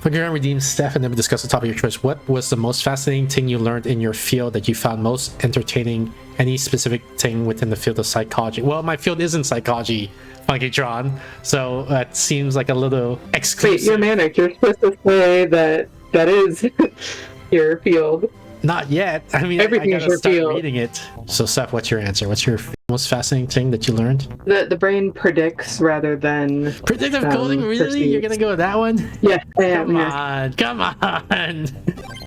Pokemon Redeem Steph, and then we discuss the topic of your choice. What was the most fascinating thing you learned in your field that you found most entertaining? Any specific thing within the field of psychology? Well, my field isn't psychology, Funkytron, so that seems like a little exclusive. Wait, you're manic. You're supposed to say that is your field. Not yet. I mean, Everything I is gotta your start field. reading it. So, Steph, what's your answer? What's your most fascinating thing that you learned? The brain predicts rather than Predictive coding? Really? perceives. You're gonna go with that one? Yeah, I am. Come Yeah. on, come on. I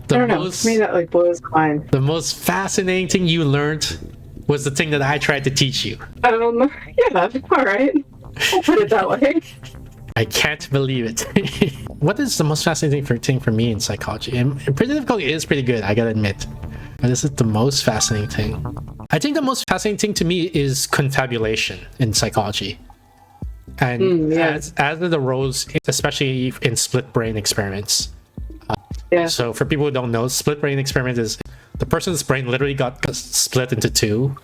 don't know. To me, that like blows my mind. The most fascinating thing you learned was the thing that I tried to teach you. Yeah, all right. I'll put it that way. I can't believe it. What is the most fascinating thing for me in psychology? And predictive coding is pretty good, I gotta admit. But this is the most fascinating thing. I think the most fascinating thing to me is confabulation in psychology. And as it arose, especially in split brain experiments. So for people who don't know, split brain experiment is the person's brain literally got split into two.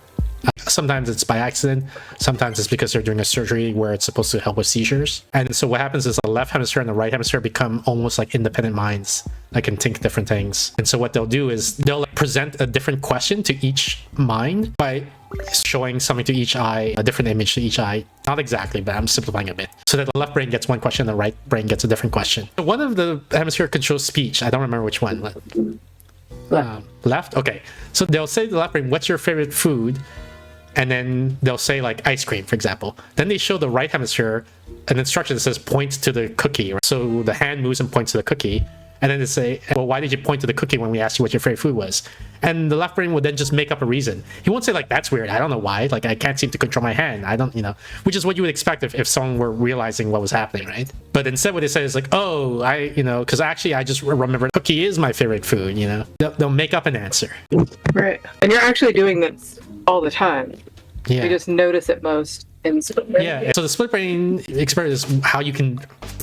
Sometimes it's by accident, sometimes it's because they're doing a surgery where it's supposed to help with seizures. And so what happens is the left hemisphere and the right hemisphere become almost like independent minds that can think different things. And so what they'll do is they'll present a different question to each mind by showing something to each eye, a different image to each eye. Not exactly, but I'm simplifying a bit. So that the left brain gets one question, the right brain gets a different question. So one of the hemisphere controls speech. I don't remember which one. Left? Okay. So they'll say to the left brain, what's your favorite food? And then they'll say like ice cream, for example. Then they show the right hemisphere an instruction that says point to the cookie. So the hand moves and points to the cookie. And then they say, well, why did you point to the cookie when we asked you what your favorite food was? And the left brain would then just make up a reason. He won't say like, that's weird. I don't know why. Like, I can't seem to control my hand. I don't, which is what you would expect if someone were realizing what was happening, right? But instead what they say is like, oh, because actually I just remember cookie is my favorite food, They'll make up an answer. Right. And you're actually doing this all the time. Yeah. You just notice it most in split brain. Yeah. So the split brain experiment is how you can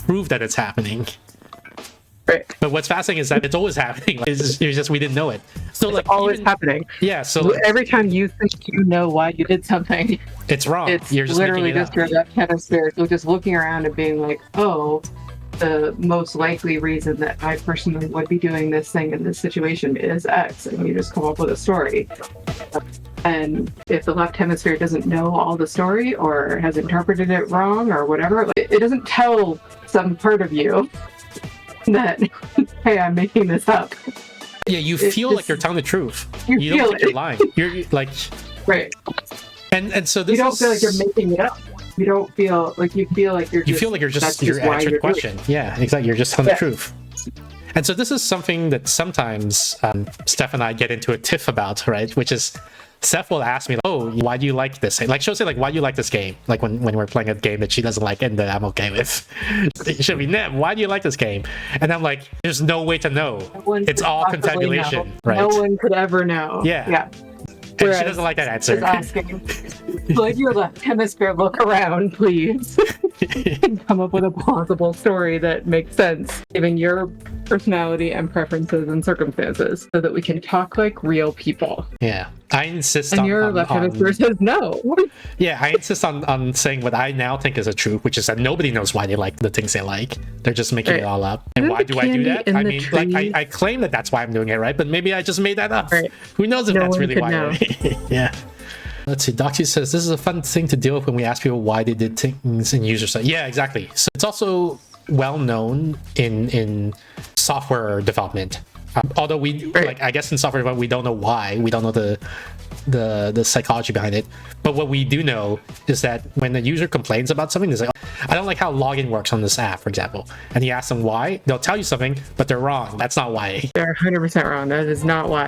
prove that it's happening. Right. But what's fascinating is that it's always happening. It's just we didn't know it. So It's like always happening. Yeah. So every time you think you know why you did something, it's wrong. it's You're just literally making it just up. your left hemisphere. So just looking around and being like, oh, the most likely reason that I personally would be doing this thing in this situation is X, and you just come up with a story. And if the left hemisphere doesn't know all the story or has interpreted it wrong or whatever, it doesn't tell some part of you that, hey, I'm making this up. Yeah, you feel like you're telling the truth. You don't feel think you're lying. You're like, right. And so this You don't feel like you're making it up. You don't feel like you feel like you're. You feel like you're that's you're why answering the question. Yeah, exactly. You're just telling the truth. And so this is something that sometimes Steph and I get into a tiff about, right? Which is Steph will ask me, oh, why do you like this? Like she'll say, like, why do you like this game? Like when we're playing a game that she doesn't like and that I'm okay with. She'll be, Neb, why do you like this game? And I'm like, there's no way to know. It's all confabulation, right? No one could ever know. Yeah. And Whereas she doesn't like that answer. Just asking, let your left hemisphere look around, please, and come up with a plausible story that makes sense, given your personality and preferences and circumstances, so that we can talk like real people. Yeah. I insist and on... your left hemisphere says no. Yeah, I insist on saying what I now think is a truth, which is that nobody knows why they like the things they like. They're just making it all up. And why do I do that? I mean, like, I claim that that's why I'm doing it, right? But maybe I just made that up. Right. Who knows if that's really why? Yeah. Let's see. Doxy says, this is a fun thing to deal with when we ask people why they did things in user side. Yeah, exactly. So it's also well known in software development. Although we, like, I guess in software development, we don't know why. We don't know the psychology behind it. But what we do know is that when the user complains about something, they say, oh, I don't like how login works on this app, for example. And you ask them why, they'll tell you something, but they're wrong. That's not why. They're 100% wrong. That is not why.